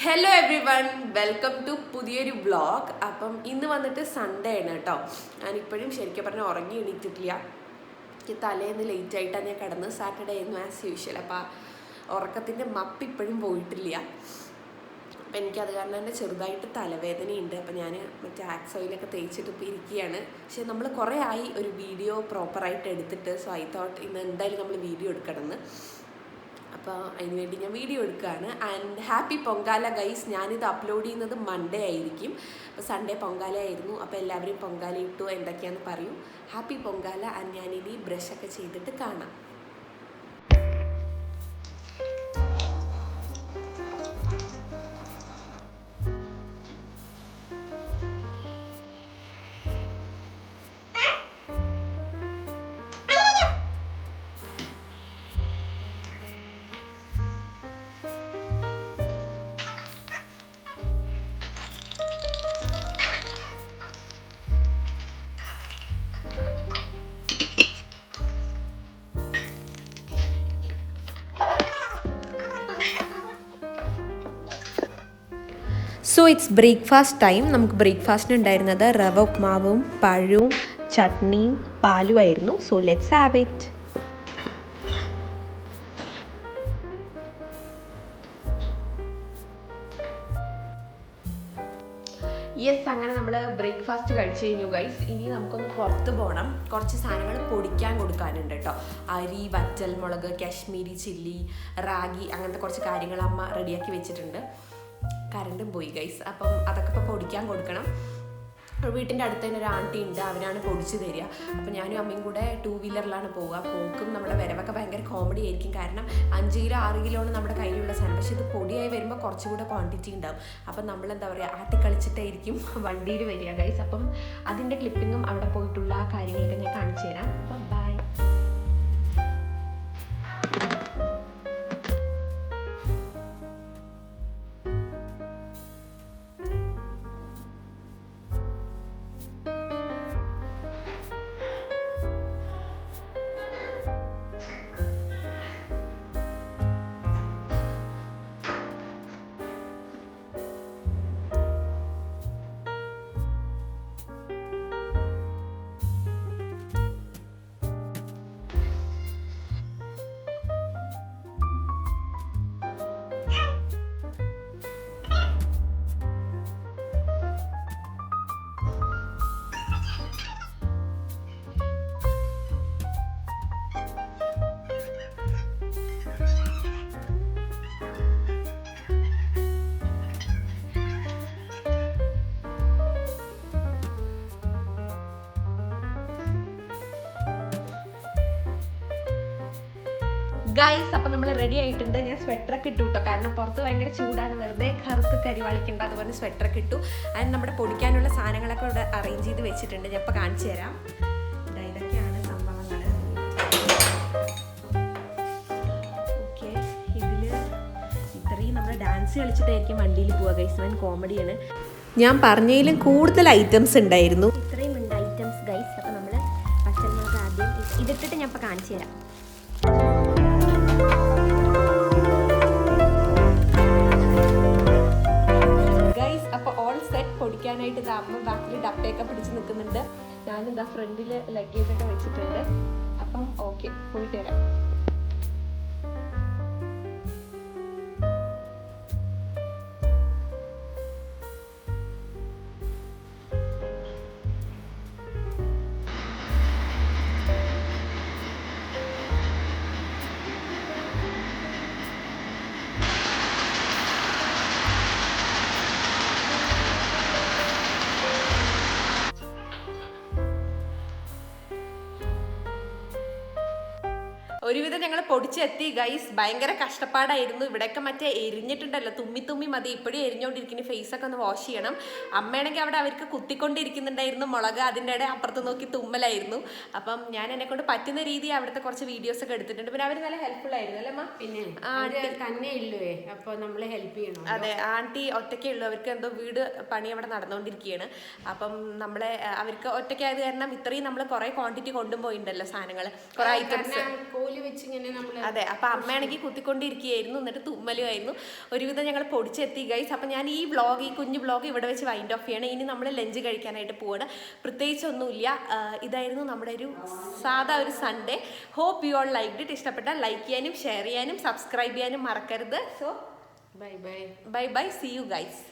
Hello everyone, welcome to പുതിയൊരു vlog. അപ്പം ഇന്ന് വന്നിട്ട് സൺഡേ ആണ് കേട്ടോ. ഞാനിപ്പോഴും ശരിക്കും പറഞ്ഞാൽ ഉറങ്ങി എണീറ്റിട്ടില്ല. എനിക്ക് തലേന്ന് ലേറ്റ് ആയിട്ടാണ് ഞാൻ കിടന്ന്. സാറ്റർഡേ ആയിരുന്നു ആസ് യൂഷ്വൽ. അപ്പോൾ ഉറക്കത്തിൻ്റെ മപ്പ് ഇപ്പോഴും പോയിട്ടില്ല. അപ്പം എനിക്കത് കാരണം തന്നെ ചെറുതായിട്ട് തലവേദനയുണ്ട്. അപ്പം ഞാൻ മറ്റേ ആക്സ് ഓയിലൊക്കെ തേച്ചിട്ട് ഇപ്പോൾ ഇരിക്കുകയാണ്. പക്ഷേ നമ്മൾ കുറേ ആയി ഒരു വീഡിയോ പ്രോപ്പറായിട്ട് എടുത്തിട്ട്. സോ ഐ തോട്ട് ഇന്ന് എന്തായാലും നമ്മൾ വീഡിയോ എടുക്കണമെന്ന്. അപ്പോൾ അതിന് വേണ്ടി ഞാൻ വീഡിയോ എടുക്കുകയാണ്. And happy Pongala guys. ഞാനിത് അപ്ലോഡ് ചെയ്യുന്നത് മൺഡേ ആയിരിക്കും. അപ്പോൾ സൺഡേ പൊങ്കാല ആയിരുന്നു. അപ്പോൾ എല്ലാവരും പൊങ്കാല ഇട്ടു എന്തൊക്കെയാണെന്ന് പറയൂ. ഹാപ്പി പൊങ്കാല. ആൻഡ് ഞാനിനി ബ്രഷൊക്കെ ചെയ്തിട്ട് കാണാം. So it's breakfast time. നമുക്ക് ബ്രേക്ക്ഫാസ്റ്റിന് ഉണ്ടായിരുന്നത് റവ ഉപ്മാവും പഴവും ചട്നിയും പാലുമായിരുന്നു. So let's have it. Yes, അങ്ങനെ നമ്മൾ ബ്രേക്ക്ഫാസ്റ്റ് കഴിച്ചു കഴിഞ്ഞു ഗൈസ്. ഇനി നമുക്കൊന്ന് പുറത്ത് പോകണം. കുറച്ച് സാധനങ്ങൾ പൊടിക്കാൻ കൊടുക്കാനുണ്ട് കേട്ടോ. അരി, വറ്റൽ മുളക്, കാശ്മീരി ചില്ലി, റാഗി, അങ്ങനത്തെ കുറച്ച് കാര്യങ്ങൾ അമ്മ റെഡിയാക്കി വെച്ചിട്ടുണ്ട്. കറണ്ടും പോയി ഗൈസ്. അപ്പം അതൊക്കെ ഇപ്പോൾ പൊടിക്കാൻ കൊടുക്കണം. വീട്ടിൻ്റെ അടുത്ത് തന്നെ ഒരു ആൻറ്റി ഉണ്ട്, അവരാണ് പൊടിച്ച് തരിക. അപ്പോൾ ഞാനും അമ്മയും കൂടെ 2 വീലറിലാണ് പോവുക. പോക്കും നമ്മുടെ വരവൊക്കെ ഭയങ്കര കോമഡി ആയിരിക്കും. കാരണം 5 കിലോ 6 കിലോ ആണ് നമ്മുടെ കയ്യിലുള്ള സാധനം. പക്ഷേ ഇത് പൊടിയായി വരുമ്പോൾ കുറച്ചുകൂടെ ക്വാണ്ടിറ്റി ഉണ്ടാവും. അപ്പം നമ്മളെന്താ പറയുക, ആട്ടിക്കളിച്ചിട്ടായിരിക്കും വണ്ടിയിൽ വരിക ഗൈസ്. അപ്പം അതിൻ്റെ ക്ലിപ്പിങ്ങും അവിടെ പോയിട്ടുള്ള കാര്യങ്ങളൊക്കെ ഞാൻ കാണിച്ചു തരാം. അപ്പം ബൈ. ഗൈസ്, അപ്പം നമ്മൾ റെഡി ആയിട്ടുണ്ട്. ഞാൻ സ്വെറ്ററൊക്കെ ഇട്ടു കേട്ടോ. കാരണം പുറത്ത് ഭയങ്കര ചൂടാണ്. വെറുതെ കറുത്ത് കരിവാളിക്കുണ്ട്. അതുപോലെ സ്വെറ്ററൊക്കെ ഇട്ടു. അതിന് നമ്മുടെ പൊടിക്കാനുള്ള സാധനങ്ങളൊക്കെ ഇവിടെ അറേഞ്ച് ചെയ്ത് വെച്ചിട്ടുണ്ട്. ഞാൻ ഇപ്പോൾ കാണിച്ചു തരാം. ഇതൊക്കെയാണ് സംഭവങ്ങൾ. ഓക്കെ, ഇതിൽ ഇത്രയും നമ്മൾ ഡാൻസ് കളിച്ചിട്ടായിരിക്കും വണ്ടിയിൽ പോവുക ഗൈസ്. വൻ കോമഡിയാണ്. ഞാൻ പറഞ്ഞതിലും കൂടുതൽ ഐറ്റംസ് ഉണ്ടായിരുന്നു. ഇത്രയും ഉണ്ട് ഐറ്റംസ് ഗൈസ്. അപ്പോൾ നമ്മൾ പച്ചമുളക് ആദ്യം ഇതിട്ടിട്ട് ഞാൻ ഇപ്പോൾ കാണിച്ചു തരാം. പൊടിക്കാനായിട്ട് ഇത് അമ്മ ബാക്കിൽ ഡപ്പയൊക്കെ പിടിച്ച് നിൽക്കുന്നുണ്ട്. ഞാനിതാ ഫ്രണ്ടിൽ ലഗേജൊക്കെ വെച്ചിട്ടുണ്ട്. അപ്പം ഓക്കെ, പോയിട്ട് വരാം. ഒരുവിധം ഞങ്ങൾ പൊടിച്ചെത്തി ഗൈസ്. ഭയങ്കര കഷ്ടപ്പാടായിരുന്നു. ഇവിടെയൊക്കെ മറ്റേ എരിഞ്ഞിട്ടുണ്ടല്ലോ, തുമ്മി മതി. ഇപ്പോഴും എരിഞ്ഞുകൊണ്ടിരിക്കുന്നു. ഫേസൊക്കെ ഒന്ന് വാഷ് ചെയ്യണം. അമ്മയാണെങ്കിൽ അവിടെ അവർക്ക് കുത്തിക്കൊണ്ടിരിക്കുന്നുണ്ടായിരുന്നു മുളക്. അതിൻ്റെ ഇടയിൽ അപ്പുറത്ത് നോക്കി തുമ്മലായിരുന്നു. അപ്പം ഞാൻ എന്നെക്കൊണ്ട് പറ്റുന്ന രീതി അവിടുത്തെ കുറച്ച് വീഡിയോസ് ഒക്കെ എടുത്തിട്ടുണ്ട്. പിന്നെ അവർ നല്ല ഹെൽപ്ഫുൾ ആയിരുന്നു അല്ലേ അമ്മ? പിന്നെ തന്നെ ഇല്ലേ, അപ്പോൾ നമ്മൾ ഹെൽപ്പ് ചെയ്യണം. അതെ, ആൻറ്റി ഒറ്റയ്ക്കേ ഉള്ളൂ. അവർക്ക് എന്തോ വീട് പണി അവിടെ നടന്നുകൊണ്ടിരിക്കുകയാണ്. അപ്പം നമ്മളെ അവർക്ക് ഒറ്റയ്ക്കായത് കാരണം ഇത്രയും നമ്മൾ കുറേ ക്വാണ്ടിറ്റി കൊണ്ടുപോയിണ്ടല്ലോ സാധനങ്ങൾ, കുറേ ഐറ്റംസ്. വെച്ച് അതെ, അപ്പൊ അമ്മയാണെങ്കിൽ കുത്തിക്കൊണ്ടിരിക്കുകയായിരുന്നു, എന്നിട്ട് തുമ്മലുമായിരുന്നു. ഒരുവിധം ഞങ്ങൾ പൊടിച്ചെത്തി ഗൈസ്. അപ്പൊ ഞാൻ ഈ കുഞ്ഞു വ്ളോഗ് ഇവിടെ വെച്ച് വൈൻഡ് ഓഫ് ചെയ്യണം. ഇനി നമ്മൾ ലഞ്ച് കഴിക്കാനായിട്ട് പോവാണ്. പ്രത്യേകിച്ചൊന്നുമില്ല, ഇതായിരുന്നു നമ്മുടെ ഒരു സാധാ ഒരു Sunday. Hope you all liked it. ഇഷ്ടപ്പെട്ടാൽ ലൈക്ക് ചെയ്യാനും ഷെയർ ചെയ്യാനും സബ്സ്ക്രൈബ് ചെയ്യാനും മറക്കരുത്. So bye bye, see you guys.